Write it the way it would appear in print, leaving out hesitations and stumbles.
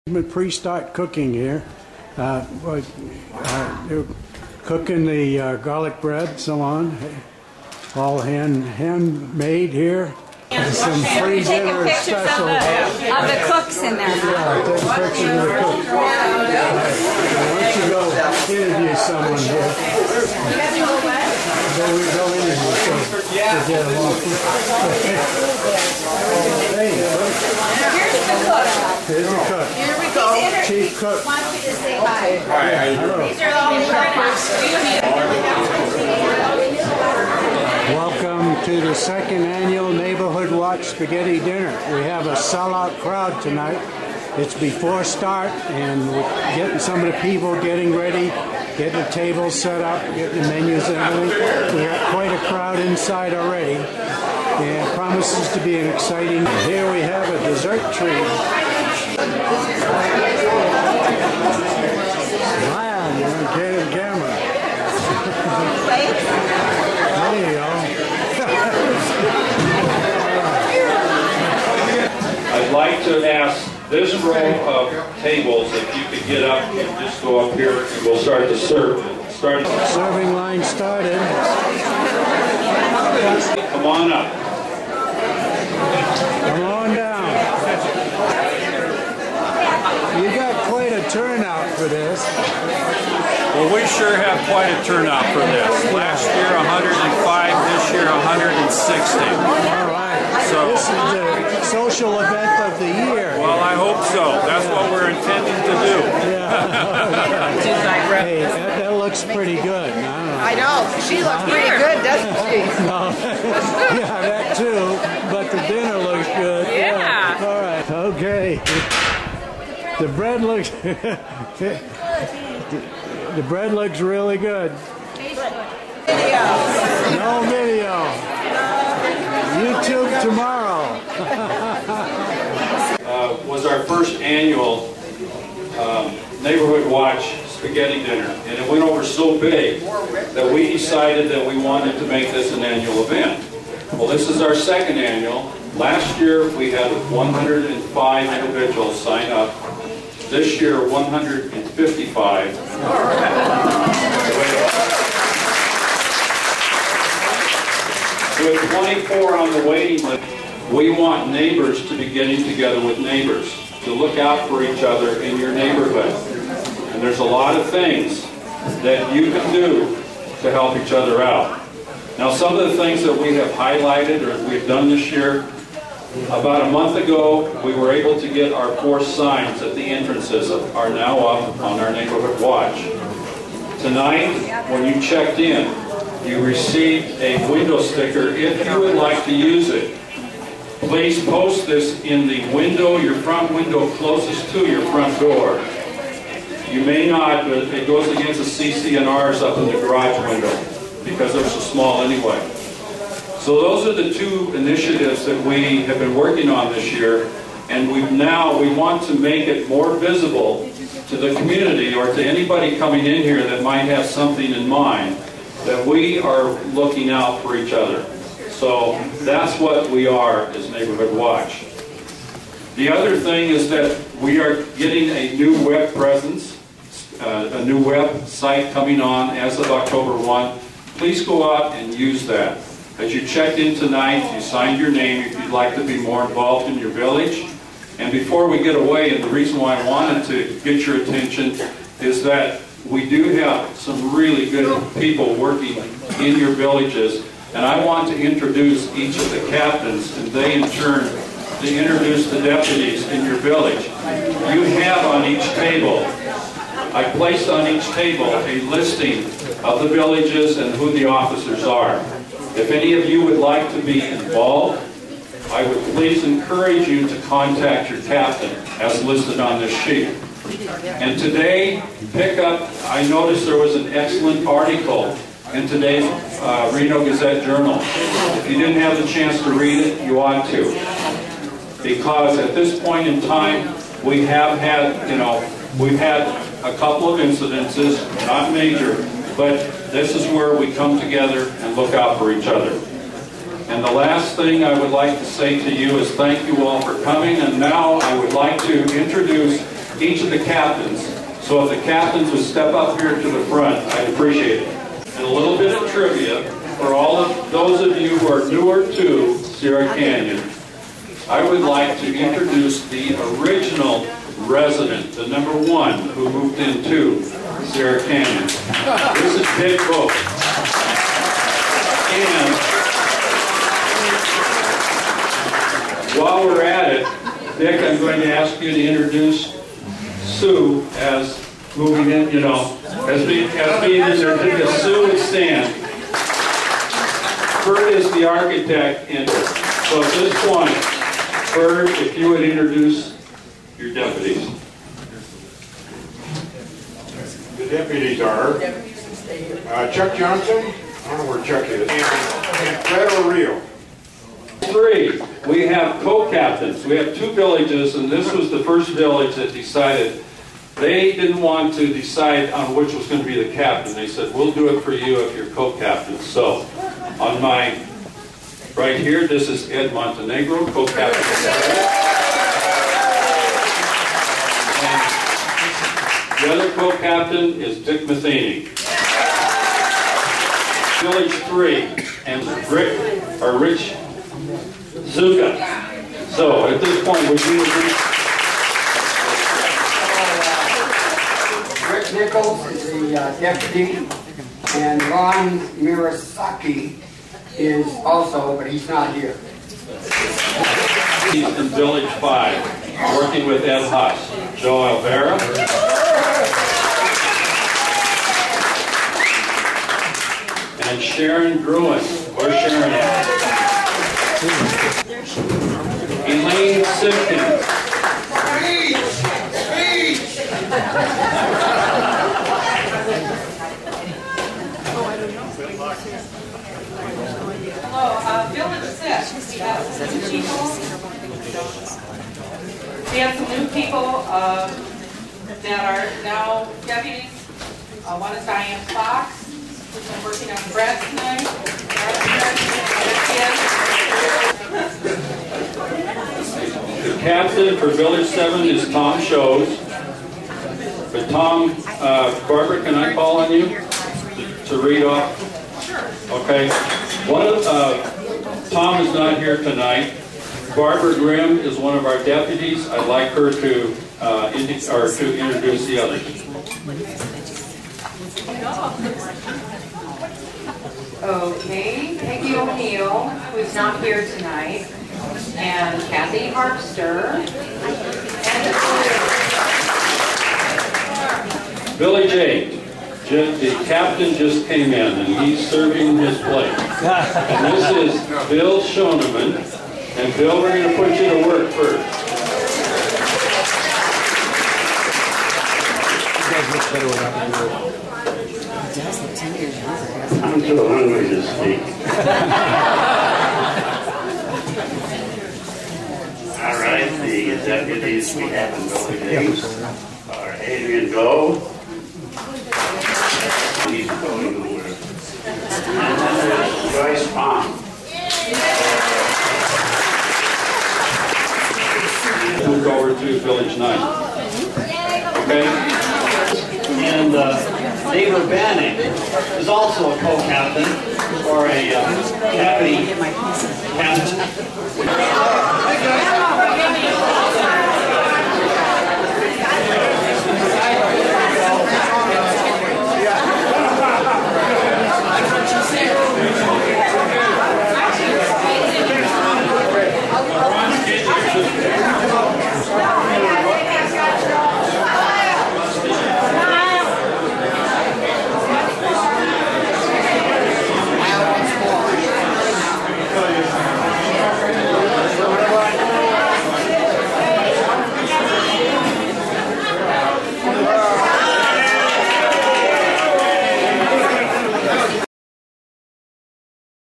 Pre-start cooking here. They're cooking the garlic bread, so on. All handmade here. Some free dinner special. Of the cooks in there. Yeah, take pictures of the cooks. Why don't you go interview someone here? Then we go interview someone to get along. Hey, Here's the cook. here's the cook. Here we go. Chief cook. Wants me to say hi. Hello. These are all Welcome to the second annual Neighborhood Watch Spaghetti Dinner. We have a sellout crowd tonight. It's before start, and we're getting some of the people getting ready, getting the tables set up, getting the menus and everything. We got quite a crowd inside already, and it promises to be an exciting. Here we have a dessert treat. Wow, you're on camera. There you go. I'd like to ask this row of tables, if you could get up and just go up here, and we'll start to serve. Serving line started. Come on up. Come on down. You got quite a turnout for this. Well, we sure have quite a turnout for this. Last year 105, this year 160. All right. So This is the social event of the year. well, I hope so. That's what we're intending to do. Hey, that looks pretty good. I know. She looks pretty good, doesn't she? No. Yeah, that too. But the dinner looks good. Yeah. All right. Okay. The bread looks. The bread looks really good. No video. YouTube tomorrow. Was our first annual Neighborhood Watch Spaghetti Dinner, and it went over so big that we decided that we wanted to make this an annual event. Well, this is our second annual. Last year we had 105 individuals sign up. This year 155. With 24 on the waiting list, we want neighbors to be getting together with neighbors, to look out for each other in your neighborhood. And there's a lot of things that you can do to help each other out. Now, some of the things that we have highlighted or we've done this year, about a month ago, we were able to get our 4 signs at the entrances are now up on our Neighborhood Watch. Tonight, when you checked in, you received a window sticker. If you would like to use it, please post this in the window, your front window closest to your front door. You may not, but it goes against the CC&Rs up in the garage window because they're so small anyway. So those are the 2 initiatives that we have been working on this year, and we want to make it more visible to the community or to anybody coming in here that might have something in mind, that we are looking out for each other. So that's what we are as Neighborhood Watch. The other thing is that we are getting a new web presence, a new website coming on as of October 1. Please go out and use that. As you checked in tonight, you signed your name if you'd like to be more involved in your village. And before we get away, and the reason why I wanted to get your attention is that we do have some really good people working in your villages. And I want to introduce each of the captains, and they in turn to introduce the deputies in your village. You have on each table, I placed on each table a listing of the villages and who the officers are. If any of you would like to be involved, I would please encourage you to contact your captain as listed on this sheet. And today, I noticed there was an excellent article in today's Reno Gazette Journal. If you didn't have the chance to read it, you ought to. Because at this point in time, we have had, we've had a couple of incidences, not major, but this is where we come together and look out for each other. And the last thing I would like to say to you is thank you all for coming, and now I would like to introduce each of the captains. So if the captains would step up here to the front, I'd appreciate it. And a little bit of trivia for all of those of you who are newer to Sierra Canyon. I would like to introduce the original resident, the number 1 who moved into Sierra Canyon. This is Dick Boat. And while we're at it, Dick, I'm going to ask you to introduce Sue as moving in, you know, as being introduced. Sue would stand. Bert is the architect, and so at this point, Bert, if you would introduce your deputies. The deputies are Chuck Johnson, I don't know where Chuck is, and Fred O'Reilly. 3, we have co-captains. We have 2 villages, and this was the first village that decided they didn't want to decide on which was going to be the captain. They said, we'll do it for you if you're co-captain. So, on my right here, this is Ed Montenegro, co-captain. And the other co-captain is Dick Matheny. Village 3, and Rich Zuka. So, at this point, would you agree? Rick Nichols is the deputy, and Ron Murasaki is also, but he's not here. He's in Village 5, working with Ed Haas. Joe Alvera. And Sharon Gruen. Where's Sharon at? Elaine Simpkins. Hello, Village 6. We have some new people. We have some new people that are now deputies. One is Diane Fox, who's been working on Brad tonight. The captain for Village 7 is Tom Shows. But Tom, Barbara, can I call on you to read off? Okay. Tom is not here tonight. Barbara Grimm is one of our deputies. I'd like her to introduce the others. Okay, Peggy O'Neill, who's not here tonight, and Kathy Harpster, and Village 8. The captain just came in, and he's serving his plate. And this is Bill Schoeneman. And Bill, we're going to put you to work first. I'm too hungry to speak. All right, the deputies we have in Village 8 are Adrian Go. He's going to work. And then there's Joyce Pong. Move over to Village 9. Okay? And David Banning is also a co-captain or a deputy captain.